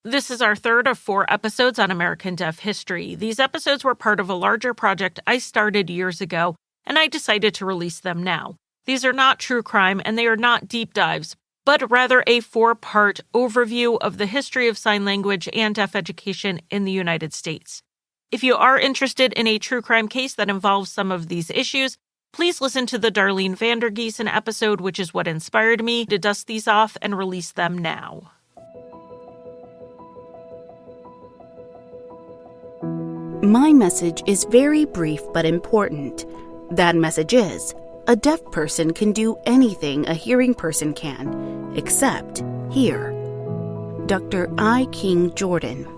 This is our third of 4 episodes on American Deaf history. These episodes were part of a larger project I started years ago, and I decided to release them now. These are not true crime, and they are not deep dives, but rather a 4-part overview of the history of sign language and deaf education in the United States. If you are interested in a true crime case that involves some of these issues, please listen to the Darlene Vandergiesen episode, which is what inspired me to dust these off and release them now. My message is very brief but important. That message is, a deaf person can do anything a hearing person can, except hear. Dr. I. King Jordan.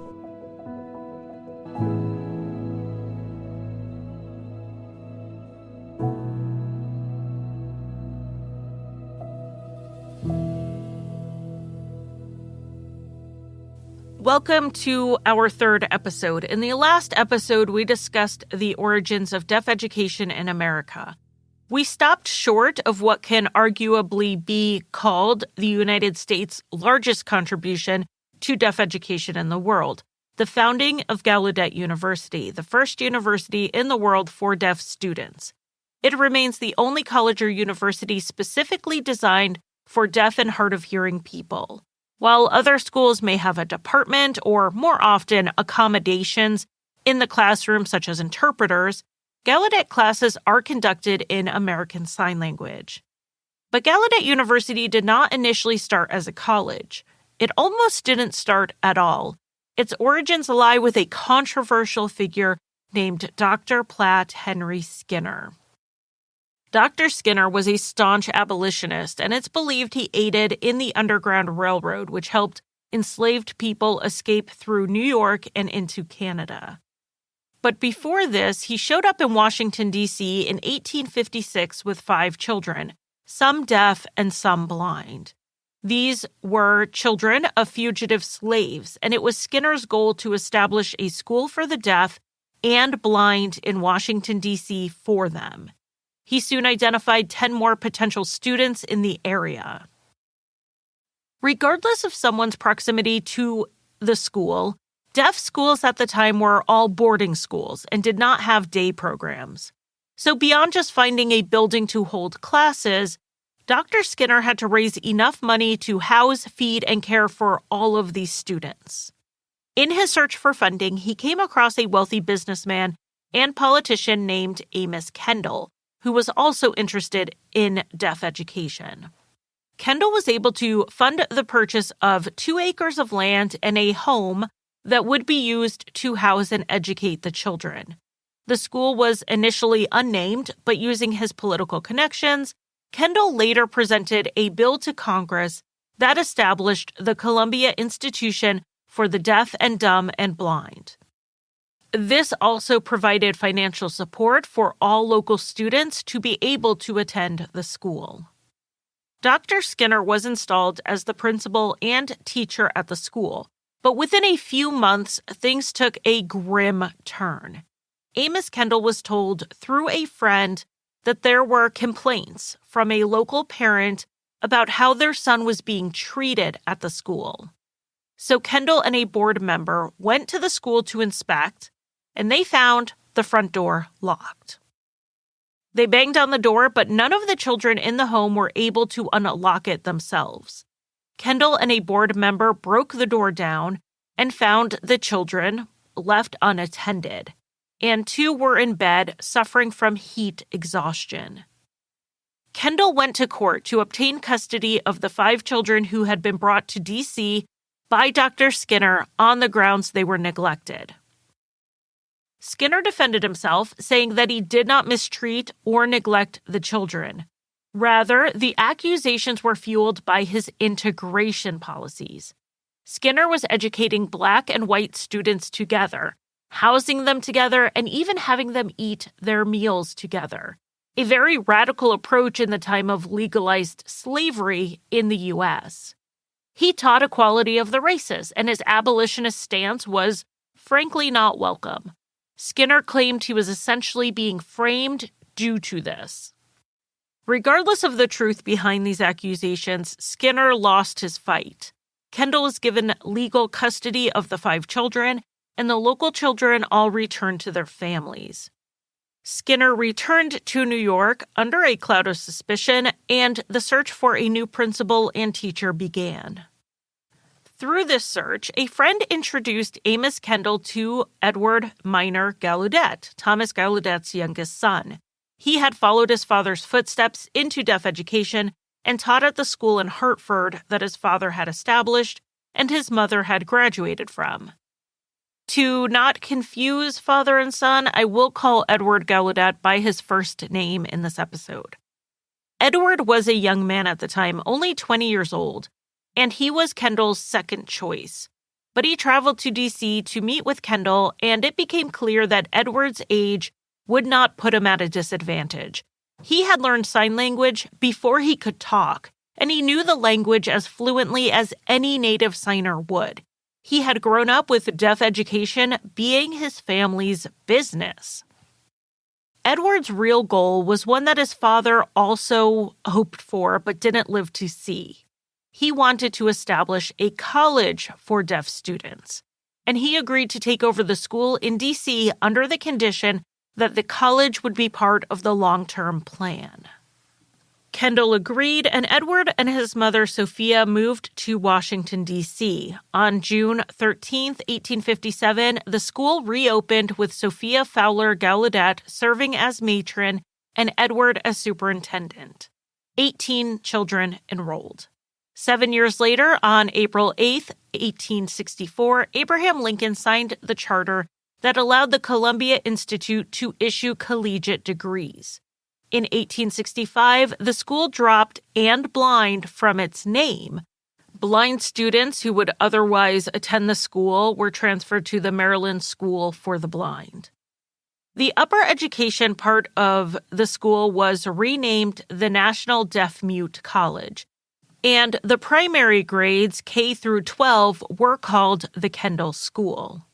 Welcome to our third episode. In the last episode, we discussed the origins of deaf education in America. We stopped short of what can arguably be called the United States' largest contribution to deaf education in the world, the founding of Gallaudet University, the first university in the world for deaf students. It remains the only college or university specifically designed for deaf and hard of hearing people. While other schools may have a department or, more often, accommodations in the classroom, such as interpreters, Gallaudet classes are conducted in American Sign Language. But Gallaudet University did not initially start as a college. It almost didn't start at all. Its origins lie with a controversial figure named Dr. Platt Henry Skinner. Dr. Skinner was a staunch abolitionist, and it's believed he aided in the Underground Railroad, which helped enslaved people escape through New York and into Canada. But before this, he showed up in Washington, D.C. in 1856 with 5 children, some deaf and some blind. These were children of fugitive slaves, and it was Skinner's goal to establish a school for the deaf and blind in Washington, D.C. for them. He soon identified 10 more potential students in the area. Regardless of someone's proximity to the school, deaf schools at the time were all boarding schools and did not have day programs. So beyond just finding a building to hold classes, Dr. Skinner had to raise enough money to house, feed, and care for all of these students. In his search for funding, he came across a wealthy businessman and politician named Amos Kendall, who was also interested in deaf education. Kendall was able to fund the purchase of 2 acres of land and a home that would be used to house and educate the children. The school was initially unnamed, but using his political connections, Kendall later presented a bill to Congress that established the Columbia Institution for the Deaf and Dumb and Blind. This also provided financial support for all local students to be able to attend the school. Dr. Skinner was installed as the principal and teacher at the school, but within a few months, things took a grim turn. Amos Kendall was told through a friend that there were complaints from a local parent about how their son was being treated at the school. So Kendall and a board member went to the school to inspect, and they found the front door locked. They banged on the door, but none of the children in the home were able to unlock it themselves. Kendall and a board member broke the door down and found the children left unattended, and 2 were in bed suffering from heat exhaustion. Kendall went to court to obtain custody of the 5 children who had been brought to D.C. by Dr. Skinner on the grounds they were neglected. Skinner defended himself, saying that he did not mistreat or neglect the children. Rather, the accusations were fueled by his integration policies. Skinner was educating Black and white students together, housing them together, and even having them eat their meals together. A very radical approach in the time of legalized slavery in the U.S. He taught equality of the races, and his abolitionist stance was, frankly, not welcome. Skinner claimed he was essentially being framed due to this. Regardless of the truth behind these accusations, Skinner lost his fight. Kendall was given legal custody of the 5 children, and the local children all returned to their families. Skinner returned to New York under a cloud of suspicion, and the search for a new principal and teacher began. Through this search, a friend introduced Amos Kendall to Edward Minor Gallaudet, Thomas Gallaudet's youngest son. He had followed his father's footsteps into deaf education and taught at the school in Hartford that his father had established and his mother had graduated from. To not confuse father and son, I will call Edward Gallaudet by his first name in this episode. Edward was a young man at the time, only 20 years old, and he was Kendall's second choice. But he traveled to D.C. to meet with Kendall, and it became clear that Edward's age would not put him at a disadvantage. He had learned sign language before he could talk, and he knew the language as fluently as any native signer would. He had grown up with deaf education being his family's business. Edward's real goal was one that his father also hoped for but didn't live to see. He wanted to establish a college for deaf students, and he agreed to take over the school in D.C. under the condition that the college would be part of the long-term plan. Kendall agreed, and Edward and his mother Sophia moved to Washington, D.C. On June 13, 1857, the school reopened with Sophia Fowler Gallaudet serving as matron and Edward as superintendent. 18 children enrolled. 7 years later, on April 8, 1864, Abraham Lincoln signed the charter that allowed the Columbia Institute to issue collegiate degrees. In 1865, the school dropped "and blind" from its name. Blind students who would otherwise attend the school were transferred to the Maryland School for the Blind. The upper education part of the school was renamed the National Deaf-Mute College, and the primary grades, K through 12, were called the Kendall School.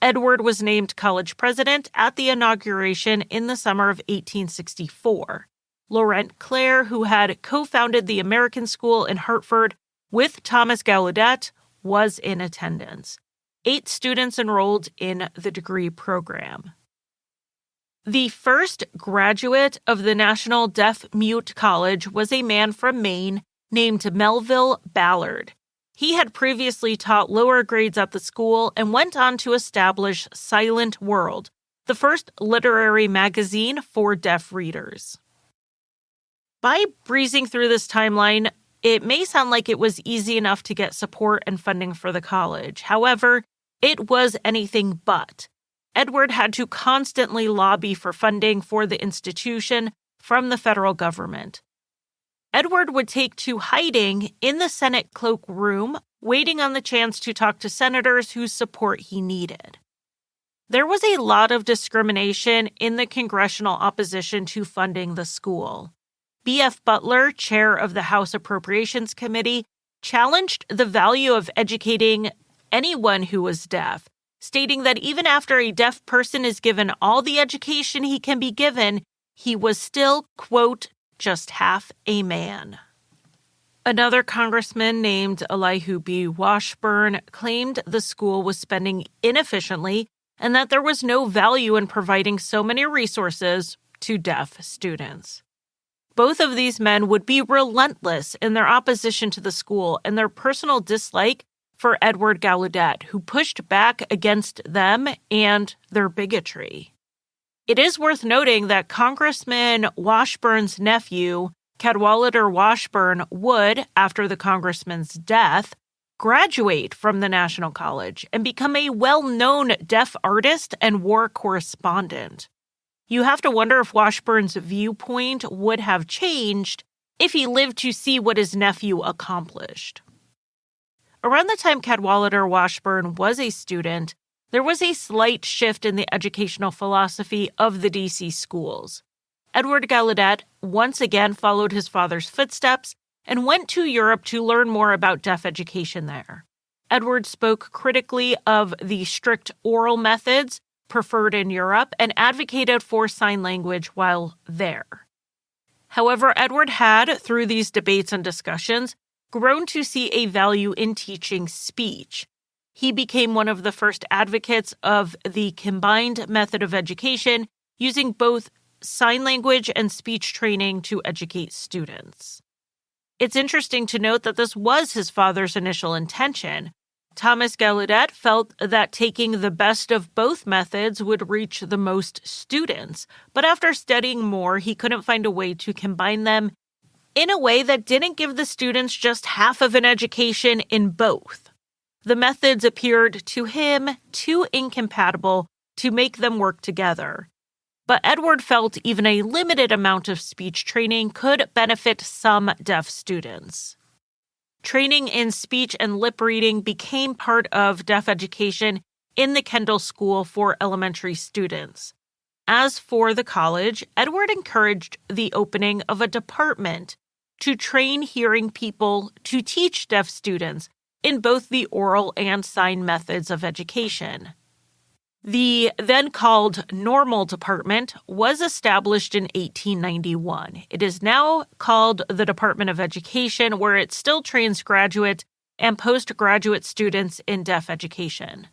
Edward was named college president at the inauguration in the summer of 1864. Laurent Clair, who had co-founded the American School in Hartford with Thomas Gallaudet, was in attendance. 8 students enrolled in the degree program. The first graduate of the National Deaf-Mute College was a man from Maine named Melville Ballard. He had previously taught lower grades at the school and went on to establish Silent World, the first literary magazine for deaf readers. By breezing through this timeline, it may sound like it was easy enough to get support and funding for the college. However, it was anything but. Edward had to constantly lobby for funding for the institution from the federal government. Edward would take to hiding in the Senate cloakroom, waiting on the chance to talk to senators whose support he needed. There was a lot of discrimination in the congressional opposition to funding the school. B.F. Butler, chair of the House Appropriations Committee, challenged the value of educating anyone who was deaf, stating that even after a deaf person is given all the education he can be given, he was still, quote, just half a man. Another congressman named Elihu B. Washburn claimed the school was spending inefficiently and that there was no value in providing so many resources to deaf students. Both of these men would be relentless in their opposition to the school and their personal dislike for Edward Gallaudet, who pushed back against them and their bigotry. It is worth noting that Congressman Washburn's nephew, Cadwallader Washburn, would, after the congressman's death, graduate from the National College and become a well-known deaf artist and war correspondent. You have to wonder if Washburn's viewpoint would have changed if he lived to see what his nephew accomplished. Around the time Cadwallader Washburn was a student, there was a slight shift in the educational philosophy of the D.C. schools. Edward Gallaudet once again followed his father's footsteps and went to Europe to learn more about deaf education there. Edward spoke critically of the strict oral methods preferred in Europe and advocated for sign language while there. However, Edward had, through these debates and discussions, grown to see a value in teaching speech. He became one of the first advocates of the combined method of education, using both sign language and speech training to educate students. It's interesting to note that this was his father's initial intention. Thomas Gallaudet felt that taking the best of both methods would reach the most students, but after studying more, he couldn't find a way to combine them in a way that didn't give the students just half of an education in both. The methods appeared to him too incompatible to make them work together. But Edward felt even a limited amount of speech training could benefit some deaf students. Training in speech and lip reading became part of deaf education in the Kendall School for elementary students. As for the college, Edward encouraged the opening of a department to train hearing people to teach deaf students in both the oral and sign methods of education. The then called Normal Department was established in 1891. It is now called the Department of Education, where it still trains graduate and postgraduate students in deaf education.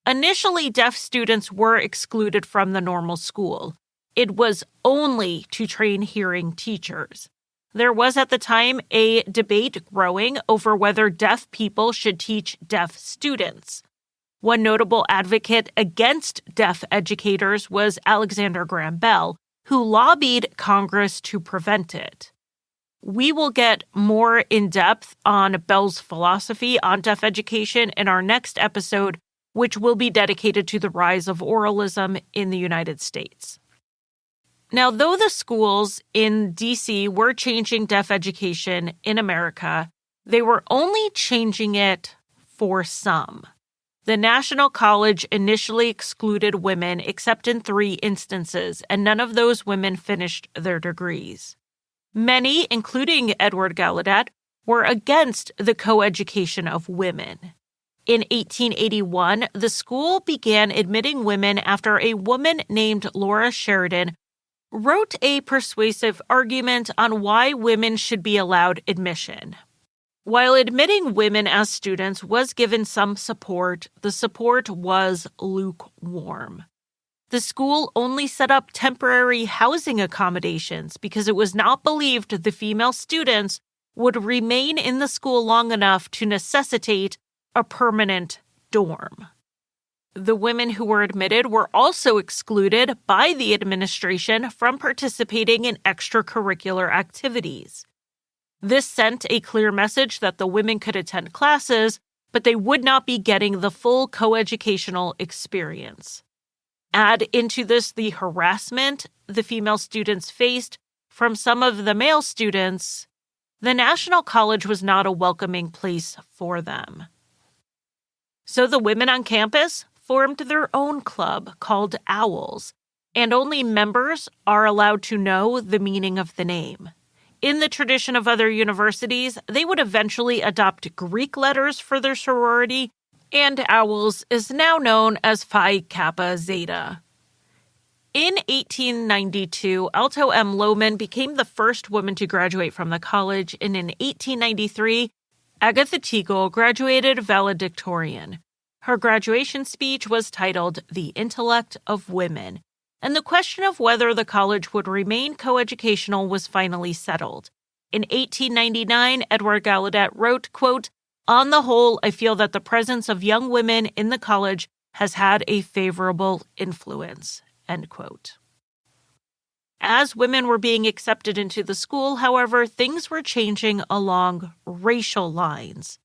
Initially, deaf students were excluded from the normal school. It was only to train hearing teachers. There was at the time a debate growing over whether deaf people should teach deaf students. One notable advocate against deaf educators was Alexander Graham Bell, who lobbied Congress to prevent it. We will get more in depth on Bell's philosophy on deaf education in our next episode, which will be dedicated to the rise of oralism in the United States. Now, though the schools in D.C. were changing deaf education in America, they were only changing it for some. The National College initially excluded women except in 3 instances, and none of those women finished their degrees. Many, including Edward Gallaudet, were against the coeducation of women. In 1881, the school began admitting women after a woman named Laura Sheridan wrote a persuasive argument on why women should be allowed admission. While admitting women as students was given some support, the support was lukewarm. The school only set up temporary housing accommodations because it was not believed the female students would remain in the school long enough to necessitate a permanent dorm. The women who were admitted were also excluded by the administration from participating in extracurricular activities. This sent a clear message that the women could attend classes, but they would not be getting the full coeducational experience. Add into this the harassment the female students faced from some of the male students. The National College was not a welcoming place for them. So the women on campus formed their own club called Owls, and only members are allowed to know the meaning of the name. In the tradition of other universities, they would eventually adopt Greek letters for their sorority, and Owls is now known as Phi Kappa Zeta. In 1892, Alto M. Lohman became the first woman to graduate from the college, and in 1893, Agatha Teagle graduated valedictorian. Her graduation speech was titled The Intellect of Women, and the question of whether the college would remain coeducational was finally settled. In 1899, Edward Gallaudet wrote, quote, "On the whole, I feel that the presence of young women in the college has had a favorable influence," end quote. As women were being accepted into the school, however, things were changing along racial lines.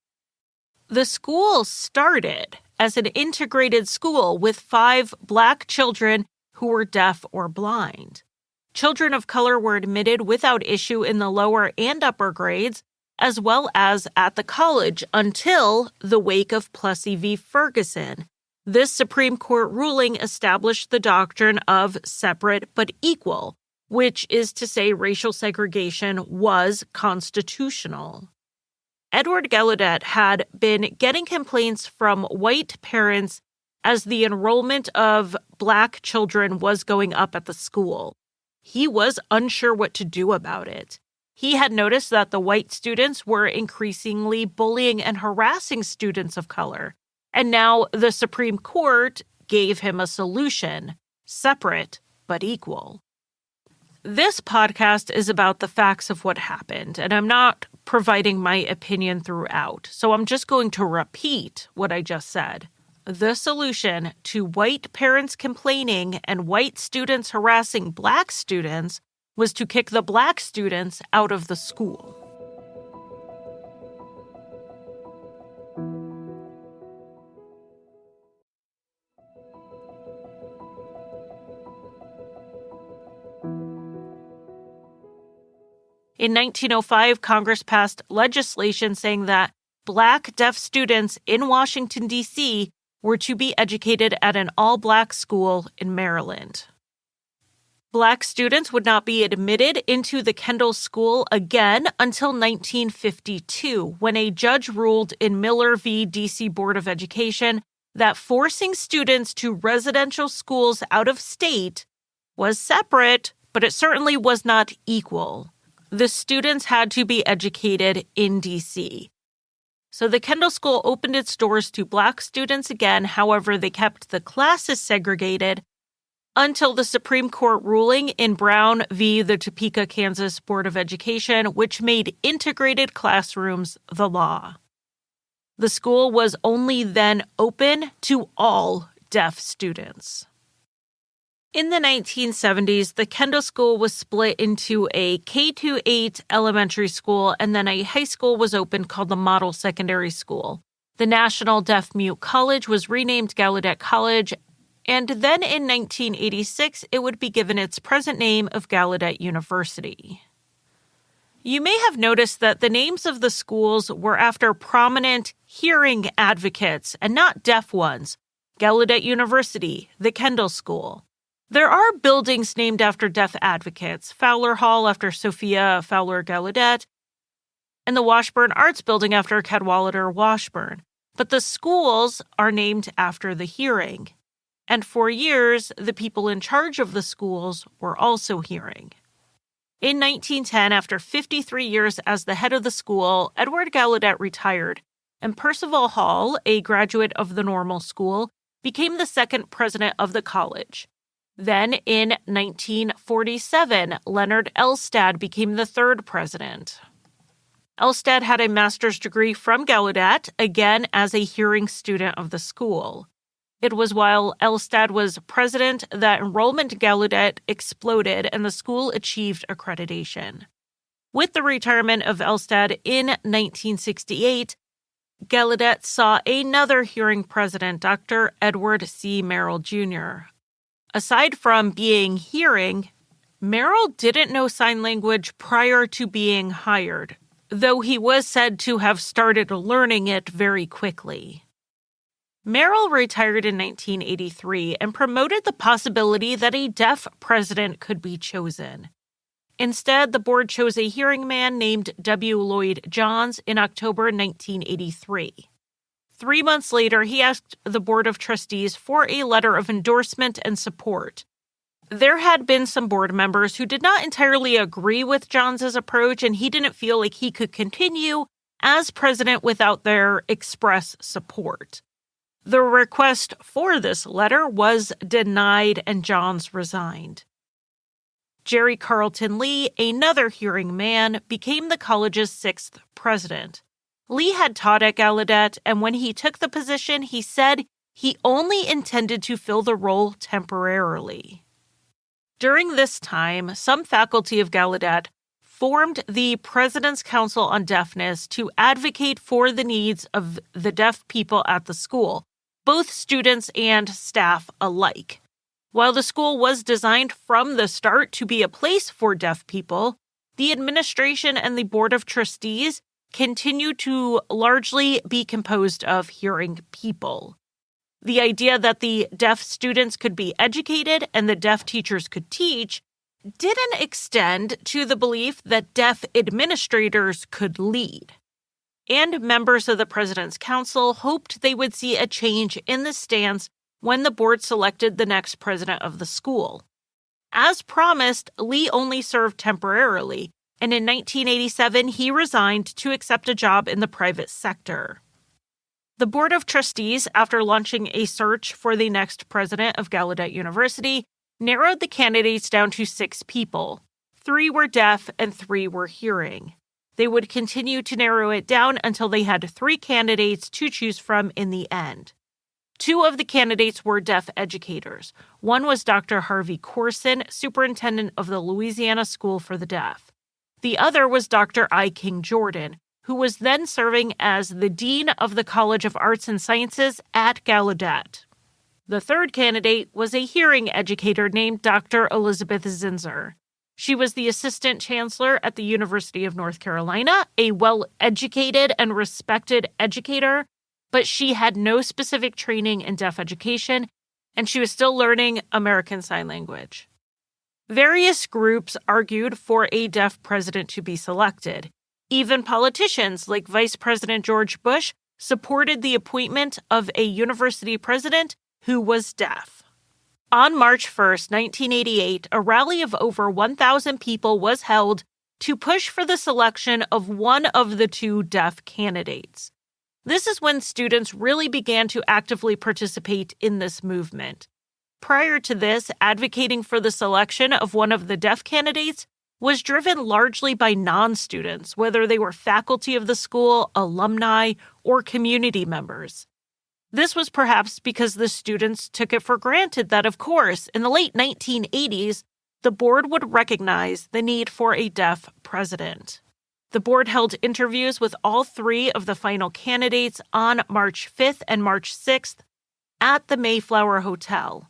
The school started as an integrated school with 5 Black children who were deaf or blind. Children of color were admitted without issue in the lower and upper grades, as well as at the college until the wake of Plessy v. Ferguson. This Supreme Court ruling established the doctrine of separate but equal, which is to say racial segregation was constitutional. Edward Gallaudet had been getting complaints from white parents as the enrollment of Black children was going up at the school. He was unsure what to do about it. He had noticed that the white students were increasingly bullying and harassing students of color, and now the Supreme Court gave him a solution, separate but equal. This podcast is about the facts of what happened, and I'm not providing my opinion throughout, so I'm just going to repeat what I just said. The solution to white parents complaining and white students harassing black students was to kick the black students out of the school. In 1905, Congress passed legislation saying that black deaf students in Washington, D.C. were to be educated at an all-black school in Maryland. Black students would not be admitted into the Kendall School again until 1952, when a judge ruled in Miller v. D.C. Board of Education that forcing students to residential schools out of state was separate, but it certainly was not equal. The students had to be educated in D.C. So the Kendall School opened its doors to black students again. However, they kept the classes segregated until the Supreme Court ruling in Brown v. the Topeka, Kansas Board of Education, which made integrated classrooms the law. The school was only then open to all deaf students. In the 1970s, the Kendall School was split into a K-8 elementary school, and then a high school was opened called the Model Secondary School. The National Deaf-Mute College was renamed Gallaudet College, and then in 1986, it would be given its present name of Gallaudet University. You may have noticed that the names of the schools were after prominent hearing advocates and not deaf ones. Gallaudet University, the Kendall School. There are buildings named after deaf advocates, Fowler Hall after Sophia Fowler Gallaudet, and the Washburn Arts Building after Cadwallader Washburn. But the schools are named after the hearing. And for years, the people in charge of the schools were also hearing. In 1910, after 53 years as the head of the school, Edward Gallaudet retired, and Percival Hall, a graduate of the normal school, became the second president of the college. Then, in 1947, Leonard Elstad became the third president. Elstad had a master's degree from Gallaudet, again as a hearing student of the school. It was while Elstad was president that enrollment at Gallaudet exploded and the school achieved accreditation. With the retirement of Elstad in 1968, Gallaudet saw another hearing president, Dr. Edward C. Merrill, Jr. Aside from being hearing, Merrill didn't know sign language prior to being hired, though he was said to have started learning it very quickly. Merrill retired in 1983 and promoted the possibility that a deaf president could be chosen. Instead, the board chose a hearing man named W. Lloyd Johns in October 1983. 3 months later, he asked the Board of Trustees for a letter of endorsement and support. There had been some board members who did not entirely agree with Johns' approach, and he didn't feel like he could continue as president without their express support. The request for this letter was denied, and Johns resigned. Jerry Carlton Lee, another hearing man, became the college's sixth president. Lee had taught at Gallaudet, and when he took the position, he said he only intended to fill the role temporarily. During this time, some faculty of Gallaudet formed the President's Council on Deafness to advocate for the needs of the deaf people at the school, both students and staff alike. While the school was designed from the start to be a place for deaf people, the administration and the Board of Trustees continue to largely be composed of hearing people. The idea that the deaf students could be educated and the deaf teachers could teach didn't extend to the belief that deaf administrators could lead. And members of the President's Council hoped they would see a change in the stance when the board selected the next president of the school. As promised, Lee only served temporarily, and in 1987 he resigned to accept a job in the private sector. The Board of Trustees, after launching a search for the next president of Gallaudet University, narrowed the candidates down to 6 people. 3 were deaf and 3 were hearing. They would continue to narrow it down until they had 3 candidates to choose from in the end. 2 of the candidates were deaf educators. One was Dr. Harvey Corson, superintendent of the Louisiana School for the Deaf. The other was Dr. I. King Jordan, who was then serving as the Dean of the College of Arts and Sciences at Gallaudet. The third candidate was a hearing educator named Dr. Elizabeth Zinser. She was the assistant chancellor at the University of North Carolina, a well-educated and respected educator, but she had no specific training in deaf education, and she was still learning American Sign Language. Various groups argued for a deaf president to be selected. Even politicians like Vice President George Bush supported the appointment of a university president who was deaf. On March 1, 1988, a rally of over 1,000 people was held to push for the selection of one of the 2 deaf candidates. This is when students really began to actively participate in this movement. Prior to this, advocating for the selection of one of the deaf candidates was driven largely by non-students, whether they were faculty of the school, alumni, or community members. This was perhaps because the students took it for granted that, of course, in the late 1980s, the board would recognize the need for a deaf president. The board held interviews with all 3 of the final candidates on March 5th and March 6th at the Mayflower Hotel.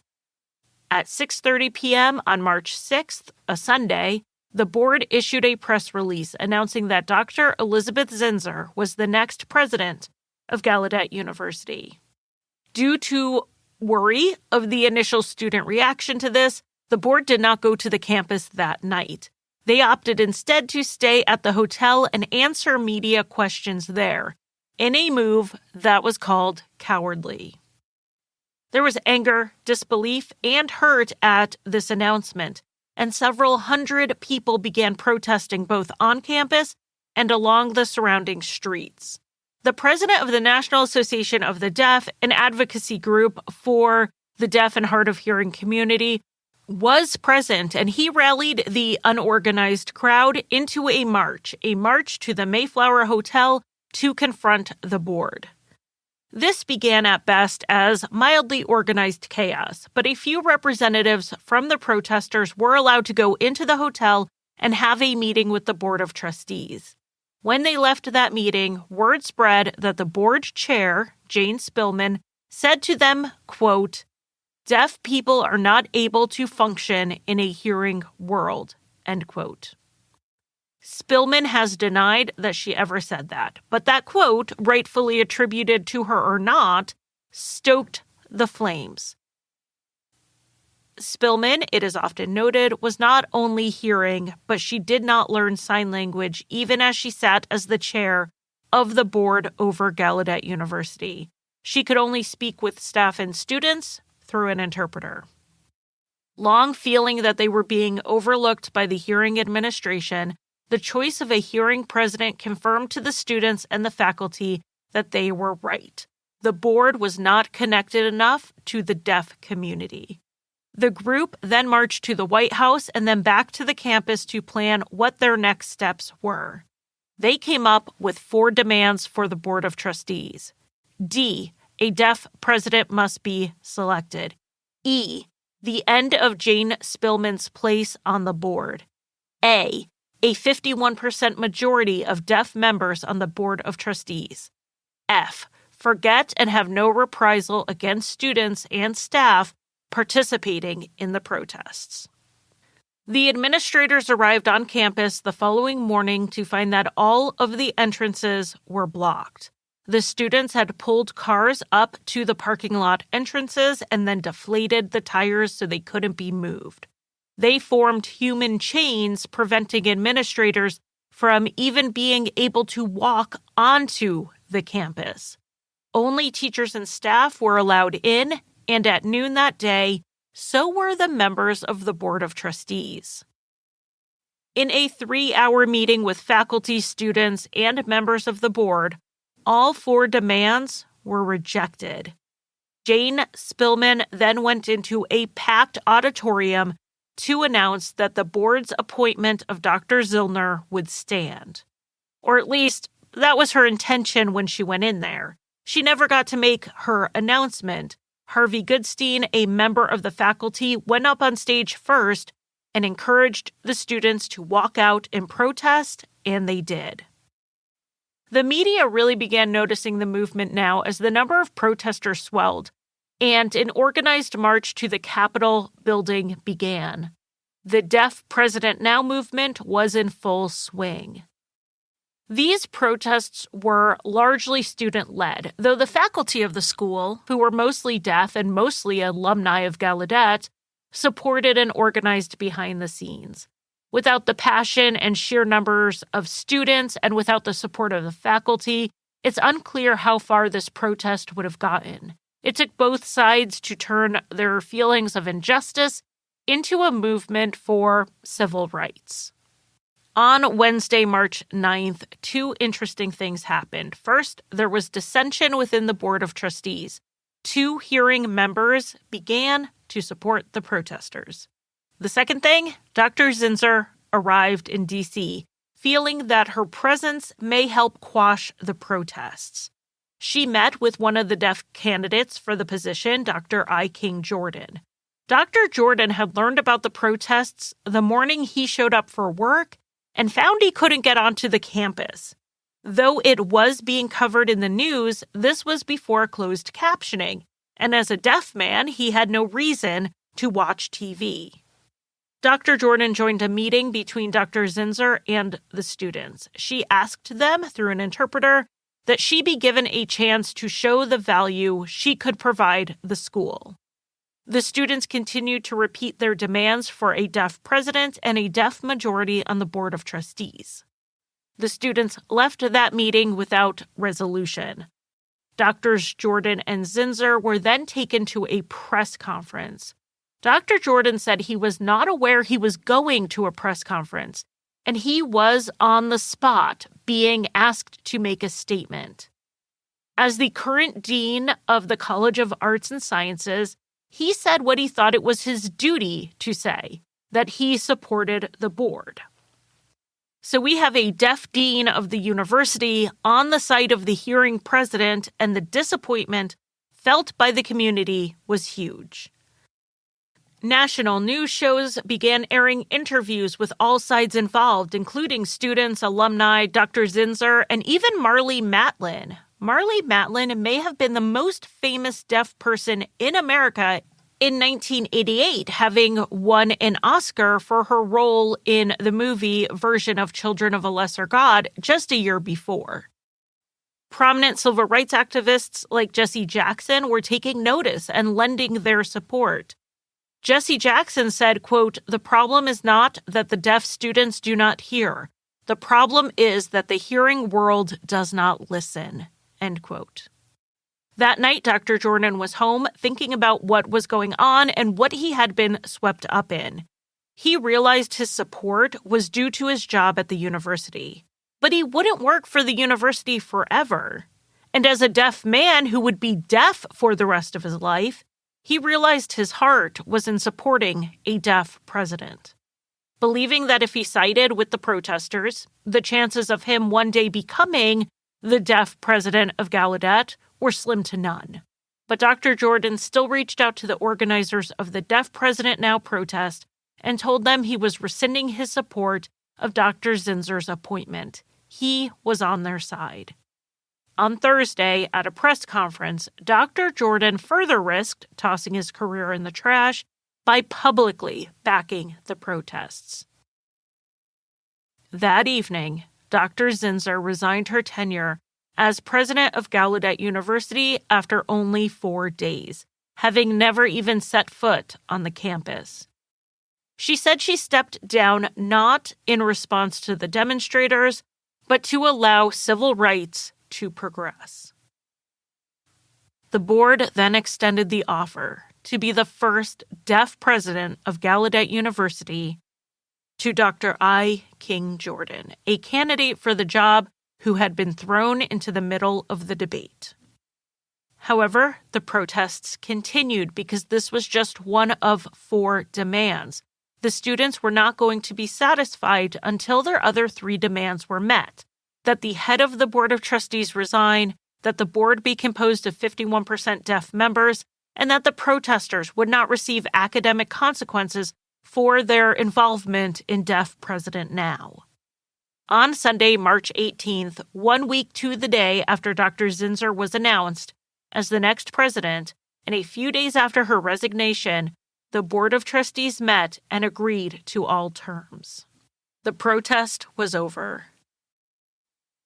At 6:30 p.m. on March 6th, a Sunday, the board issued a press release announcing that Dr. Elizabeth Zinser was the next president of Gallaudet University. Due to worry of the initial student reaction to this, the board did not go to the campus that night. They opted instead to stay at the hotel and answer media questions there, in a move that was called cowardly. There was anger, disbelief, and hurt at this announcement, and several hundred people began protesting both on campus and along the surrounding streets. The president of the National Association of the Deaf, an advocacy group for the deaf and hard of hearing community, was present, and he rallied the unorganized crowd into a march to the Mayflower Hotel to confront the board. This began at best as mildly organized chaos, but a few representatives from the protesters were allowed to go into the hotel and have a meeting with the Board of Trustees. When they left that meeting, word spread that the board chair, Jane Spillman, said to them, quote, "Deaf people are not able to function in a hearing world," end quote. Spillman has denied that she ever said that, but that quote, rightfully attributed to her or not, stoked the flames. Spillman, it is often noted, was not only hearing, but she did not learn sign language even as she sat as the chair of the board over Gallaudet University. She could only speak with staff and students through an interpreter. Long feeling that they were being overlooked by the hearing administration, the choice of a hearing president confirmed to the students and the faculty that they were right. The board was not connected enough to the deaf community. The group then marched to the White House and then back to the campus to plan what their next steps were. They came up with 4 demands for the Board of Trustees. D, a deaf president must be selected. E, the end of Jane Spillman's place on the board. A 51% majority of deaf members on the Board of Trustees. F, forget and have no reprisal against students and staff participating in the protests. The administrators arrived on campus the following morning to find that all of the entrances were blocked. The students had pulled cars up to the parking lot entrances and then deflated the tires so they couldn't be moved. They formed human chains, preventing administrators from even being able to walk onto the campus. Only teachers and staff were allowed in, and at noon that day, so were the members of the Board of Trustees. In a 3-hour meeting with faculty, students, and members of the board, all 4 demands were rejected. Jane Spillman then went into a packed auditorium to announce that the board's appointment of Dr. Zillner would stand. Or at least, that was her intention when she went in there. She never got to make her announcement. Harvey Goodstein, a member of the faculty, went up on stage first and encouraged the students to walk out in protest, and they did. The media really began noticing the movement now as the number of protesters swelled, and an organized march to the Capitol building began. The Deaf President Now movement was in full swing. These protests were largely student-led, though the faculty of the school, who were mostly deaf and mostly alumni of Gallaudet, supported and organized behind the scenes. Without the passion and sheer numbers of students and without the support of the faculty, it's unclear how far this protest would have gotten. It took both sides to turn their feelings of injustice into a movement for civil rights. On Wednesday, March 9th, 2 interesting things happened. First, there was dissension within the Board of Trustees. 2 hearing members began to support the protesters. The second thing, Dr. Zinsser arrived in D.C., feeling that her presence may help quash the protests. She met with one of the deaf candidates for the position, Dr. I. King Jordan. Dr. Jordan had learned about the protests the morning he showed up for work and found he couldn't get onto the campus. Though it was being covered in the news, this was before closed captioning, and as a deaf man, he had no reason to watch TV. Dr. Jordan joined a meeting between Dr. Zinsser and the students. She asked them, through an interpreter, that she be given a chance to show the value she could provide the school. The students continued to repeat their demands for a deaf president and a deaf majority on the Board of Trustees. The students left that meeting without resolution. Drs. Jordan and Zinsser were then taken to a press conference. Dr. Jordan said he was not aware he was going to a press conference, and he was on the spot being asked to make a statement. As the current dean of the College of Arts and Sciences, he said what he thought it was his duty to say, that he supported the board. So we have a deaf dean of the university on the side of the hearing president, and the disappointment felt by the community was huge. National news shows began airing interviews with all sides involved, including students, alumni, Dr. Zinsser, and even Marlee Matlin. Marlee Matlin may have been the most famous deaf person in America in 1988, having won an Oscar for her role in the movie version of Children of a Lesser God just a year before. Prominent civil rights activists like Jesse Jackson were taking notice and lending their support. Jesse Jackson said, quote, "The problem is not that the deaf students do not hear. The problem is that the hearing world does not listen," end quote. That night, Dr. Jordan was home thinking about what was going on and what he had been swept up in. He realized his support was due to his job at the university. But he wouldn't work for the university forever. And as a deaf man who would be deaf for the rest of his life, he realized his heart was in supporting a deaf president. Believing that if he sided with the protesters, the chances of him one day becoming the deaf president of Gallaudet were slim to none. But Dr. Jordan still reached out to the organizers of the Deaf President Now protest and told them he was rescinding his support of Dr. Zinsser's appointment. He was on their side. On Thursday, at a press conference, Dr. Jordan further risked tossing his career in the trash by publicly backing the protests. That evening, Dr. Zinsser resigned her tenure as president of Gallaudet University after only 4 days, having never even set foot on the campus. She said she stepped down not in response to the demonstrators, but to allow civil rights to progress. The board then extended the offer to be the first deaf president of Gallaudet University to Dr. I. King Jordan, a candidate for the job who had been thrown into the middle of the debate. However, the protests continued because this was just one of 4 demands. The students were not going to be satisfied until their other 3 demands were met: that the head of the Board of Trustees resign, that the board be composed of 51% deaf members, and that the protesters would not receive academic consequences for their involvement in Deaf President Now. On Sunday, March 18th, 1 week to the day after Dr. Zinsser was announced as the next president, and a few days after her resignation, the Board of Trustees met and agreed to all terms. The protest was over.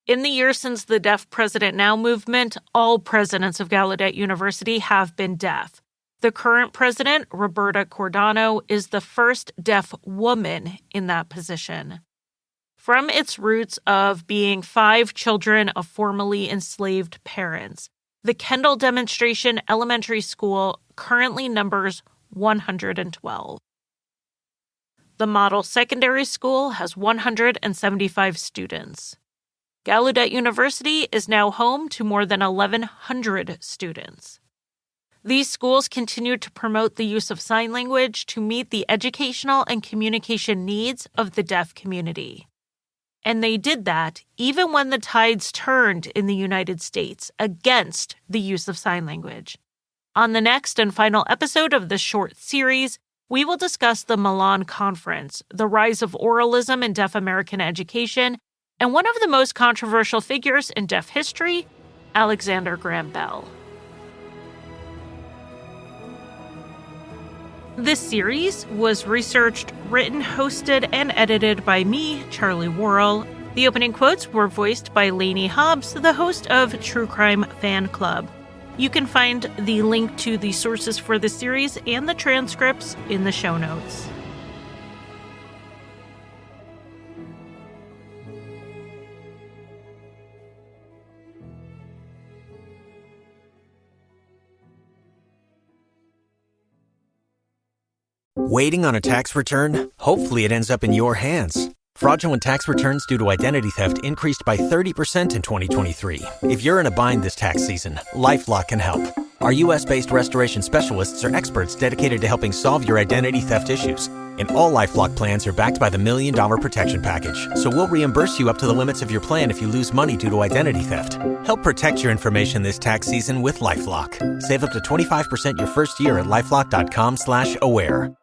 In the years since the Deaf President Now movement, all presidents of Gallaudet University have been deaf. The current president, Roberta Cordano, is the first deaf woman in that position. From its roots of being 5 children of formerly enslaved parents, the Kendall Demonstration Elementary School currently numbers 112. The Model Secondary School has 175 students. Gallaudet University is now home to more than 1,100 students. These schools continue to promote the use of sign language to meet the educational and communication needs of the deaf community. And they did that even when the tides turned in the United States against the use of sign language. On the next and final episode of this short series, we will discuss the Milan Conference, the rise of oralism in deaf American education, and one of the most controversial figures in deaf history, Alexander Graham Bell. This series was researched, written, hosted, and edited by me, Charlie Worrell. The opening quotes were voiced by Lanie Hobbs, the host of True Crime Fan Club. You can find the link to the sources for the series and the transcripts in the show notes. Waiting on a tax return? Hopefully it ends up in your hands. Fraudulent tax returns due to identity theft increased by 30% in 2023. If you're in a bind this tax season, LifeLock can help. Our U.S.-based restoration specialists are experts dedicated to helping solve your identity theft issues. And all LifeLock plans are backed by the $1 Million Protection Package. So we'll reimburse you up to the limits of your plan if you lose money due to identity theft. Help protect your information this tax season with LifeLock. Save up to 25% your first year at LifeLock.com/aware.